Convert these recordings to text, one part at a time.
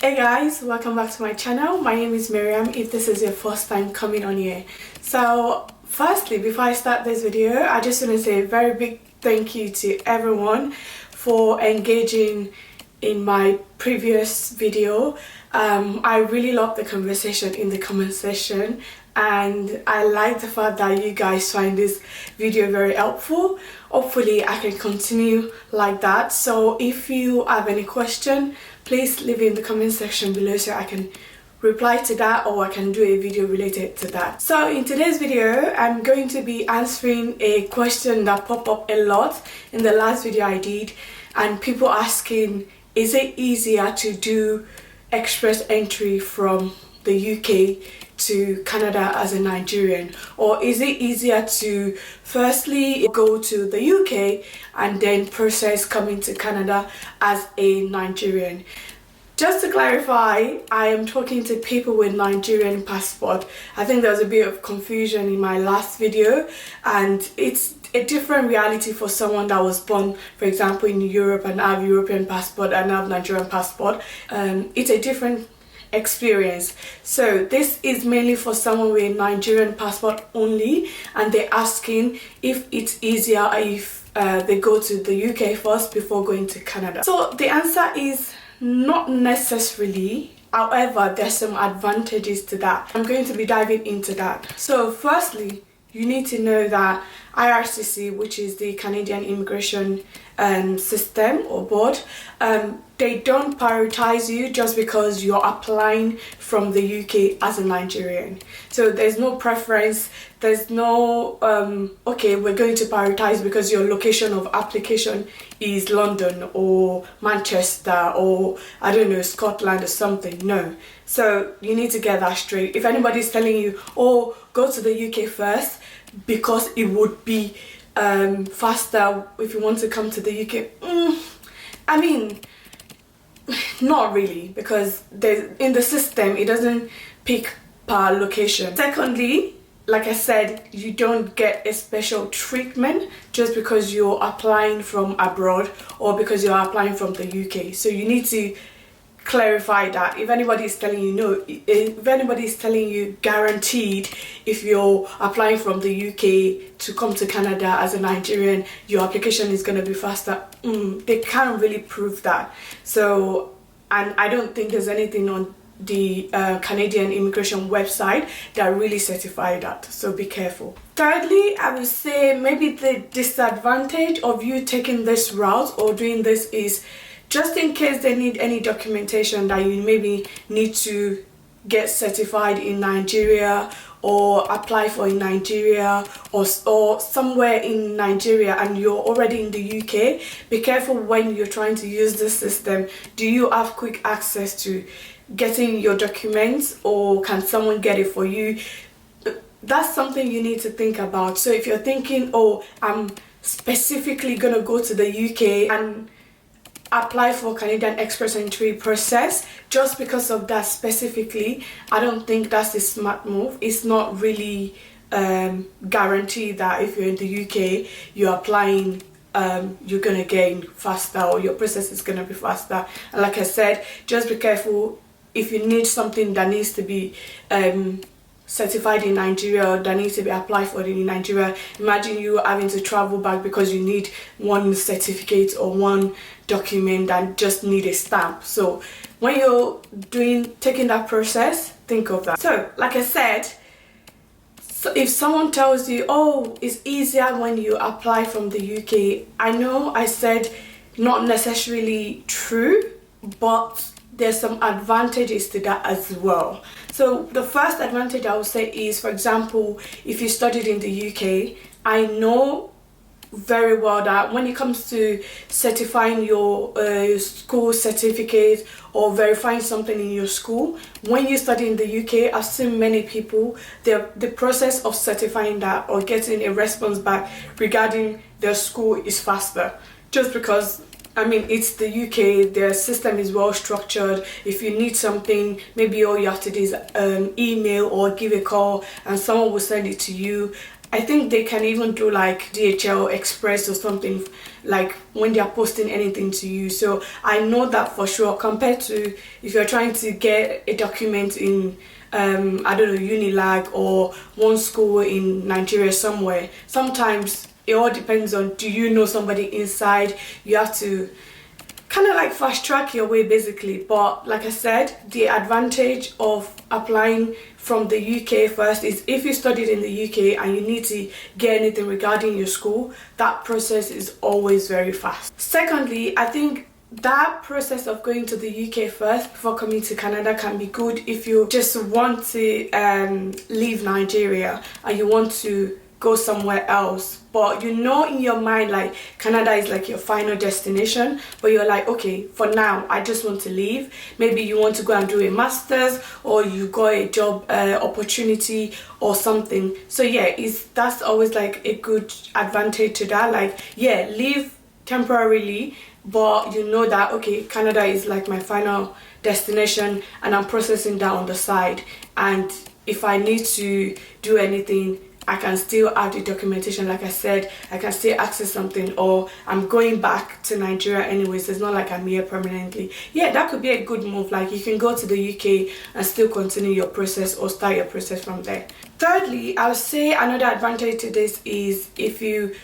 Hey guys, welcome back to my channel. My name is Miriam if this is your first time coming on here. So firstly, before I start this video, I just want to say a very big thank you to everyone for engaging in my previous video. I really love the conversation in the comment section, and I like the fact that you guys find this video very helpful. Hopefully I can continue like that. So if you have any question, please leave it in the comment section below so I can reply to that, or I can do a video related to that. So in today's video, I'm going to be answering a question that popped up a lot in the last video I did, and people asking, is it easier to do express entry from the UK to Canada as a Nigerian, or is it easier to firstly go to the UK and then process coming to Canada as a Nigerian? Just to clarify, I am talking to people with Nigerian passport. I think there was a bit of confusion in my last video, and it's a different reality for someone that was born, for example, in Europe and have European passport and have Nigerian passport. It's a different experience. So this is mainly for someone with Nigerian passport only, and they're asking if it's easier if they go to the UK first before going to Canada. So the answer is not necessarily. However, there's some advantages to that. I'm going to be diving into that. So firstly, you need to know that IRCC, which is the Canadian Immigration System or Board, they don't prioritize you just because you're applying from the UK as a Nigerian. So there's no preference, there's no okay, we're going to prioritize because your location of application is London or Manchester or I don't know, Scotland or something. No. So you need to get that straight. If anybody's telling you, oh, go to the UK first because it would be faster if you want to come to the UK, I mean, not really, because in the system it doesn't pick per location. Secondly, like I said, you don't get a special treatment just because you're applying from abroad or because you're applying from the UK. So you need to clarify that. If anybody is telling you no, if anybody is telling you guaranteed if you're applying from the UK to come to Canada as a Nigerian, your application is going to be faster, they can't really prove that. So, and I don't think there's anything on the Canadian immigration website that really certify that, so be careful. Thirdly, I would say maybe the disadvantage of you taking this route or doing this is just in case they need any documentation that you maybe need to get certified in Nigeria or apply for in Nigeria or somewhere in Nigeria and you're already in the UK, be careful when you're trying to use this system. Do you have quick access to getting your documents, or can someone get it for you? That's something you need to think about. So if you're thinking, oh, I'm specifically gonna go to the UK and apply for Canadian Express Entry process just because of that specifically, I don't think that's a smart move. It's not really guaranteed that if you're in the UK, you're applying, you're gonna get faster or your process is gonna be faster. And like I said, just be careful if you need something that needs to be certified in Nigeria or that needs to be applied for in Nigeria. Imagine you having to travel back because you need one certificate or one document that just need a stamp. So when you're taking that process, think of that. So like I said, so if someone tells you, oh, it's easier when you apply from the UK, I know I said not necessarily true, but there's some advantages to that as well. So the first advantage I would say is, for example, if you studied in the UK, I know very well that when it comes to certifying your school certificate or verifying something in your school, when you study in the UK, I've seen many people, the process of certifying that or getting a response back regarding their school is faster, just because I mean, it's the UK, their system is well structured. If you need something, maybe all you have to do is email or give a call and someone will send it to you. I think they can even do like DHL Express or something, like when they are posting anything to you. So I know that for sure, compared to if you're trying to get a document in I don't know, Unilag or one school in Nigeria somewhere. Sometimes it all depends on, do you know somebody inside? You have to kind of like fast track your way basically. But like I said, the advantage of applying from the UK first is if you studied in the UK and you need to get anything regarding your school, that process is always very fast. Secondly, I think that process of going to the UK first before coming to Canada can be good if you just want to leave Nigeria and you want to go somewhere else, but you know in your mind like Canada is like your final destination, but you're like, okay, for now I just want to leave. Maybe you want to go and do a master's, or you got a job opportunity or something. So yeah, that's always like a good advantage to that. Like, yeah, leave temporarily, but you know that, okay, Canada is like my final destination and I'm processing that on the side, and if I need to do anything, I can still add the documentation. Like I said, I can still access something, or I'm going back to Nigeria anyways. It's not like I'm here permanently. Yeah, that could be a good move. Like, you can go to the UK and still continue your process or start your process from there. Thirdly, I would say another advantage to this is if you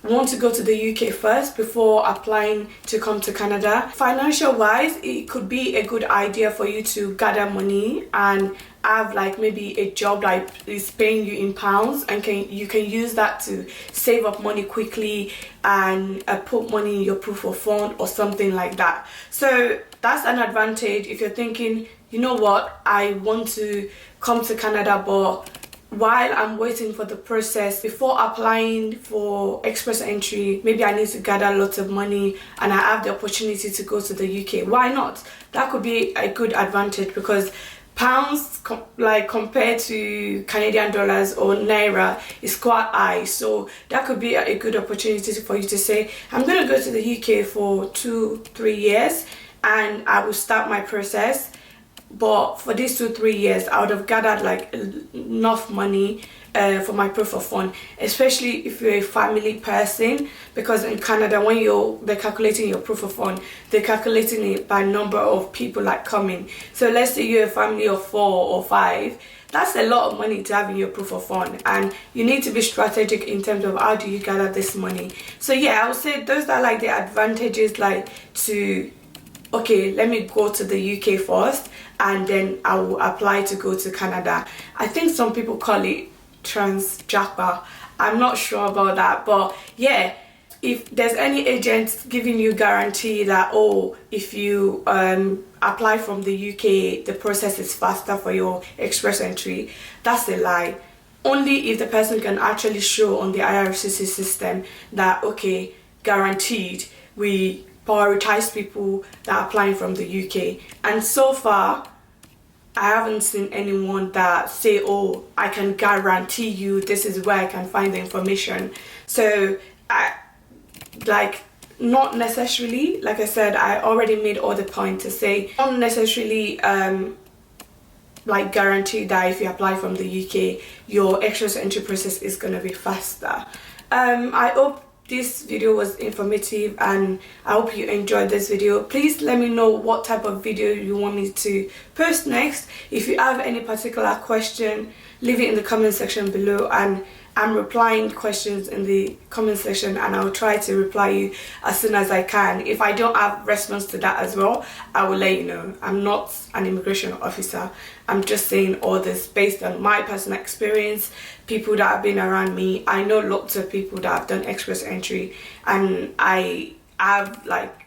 want to go to the UK first before applying to come to Canada, financial wise, it could be a good idea for you to gather money and have like maybe a job like is paying you in pounds, and you can use that to save up money quickly and put money in your proof of fund or something like that. So that's an advantage if you're thinking, you know what, I want to come to Canada, but while I'm waiting for the process before applying for express entry, maybe I need to gather lots of money and I have the opportunity to go to the UK. Why not? That could be a good advantage, because pounds like compared to Canadian dollars or naira is quite high. So that could be a good opportunity for you to say, I'm going to go to the UK for 2-3 years and I will start my process. But for these 2-3 years, I would have gathered like enough money for my proof of fund, especially if you're a family person, because in Canada, when they're calculating your proof of fund, they're calculating it by number of people like coming. So let's say you're a family of 4 or 5. That's a lot of money to have in your proof of fund, and you need to be strategic in terms of how do you gather this money. So yeah, I would say those are like the advantages, like to, okay, let me go to the UK first and then I will apply to go to Canada. I think some people call it transjapa. I'm not sure about that, but yeah, if there's any agent giving you guarantee that, oh, if you apply from the UK, the process is faster for your express entry, that's a lie. Only if the person can actually show on the IRCC system that, okay, guaranteed, we prioritize people that are applying from the UK. And so far, I haven't seen anyone that say, oh, I can guarantee you this is where I can find the information. So not necessarily, like I said, I already made all the point to say, not necessarily like guarantee that if you apply from the UK, your express entry process is going to be faster. I hope this video was informative and I hope you enjoyed this video. Please let me know what type of video you want me to post next. If you have any particular question, leave it in the comment section below, and I'm replying questions in the comment section and I'll try to reply you as soon as I can. If I don't have response to that as well, I will let you know. I'm not an immigration officer. I'm just saying all this based on my personal experience, people that have been around me. I know lots of people that have done express entry, and I have like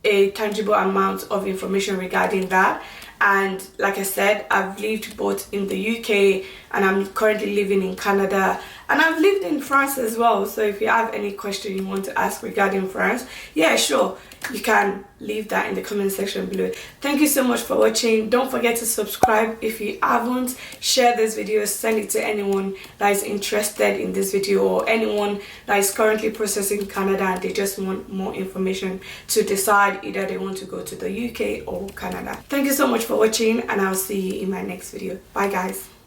a tangible amount of information regarding that. And like I said, I've lived both in the UK and I'm currently living in Canada, and I've lived in France as well. So if you have any question you want to ask regarding France, yeah, sure, you can leave that in the comment section below. Thank you so much for watching. Don't forget to subscribe if you haven't. Share this video, send it to anyone that is interested in this video, or anyone that is currently processing Canada and they just want more information to decide either they want to go to the UK or Canada. Thank you so much for watching, and I'll see you in my next video. Bye guys.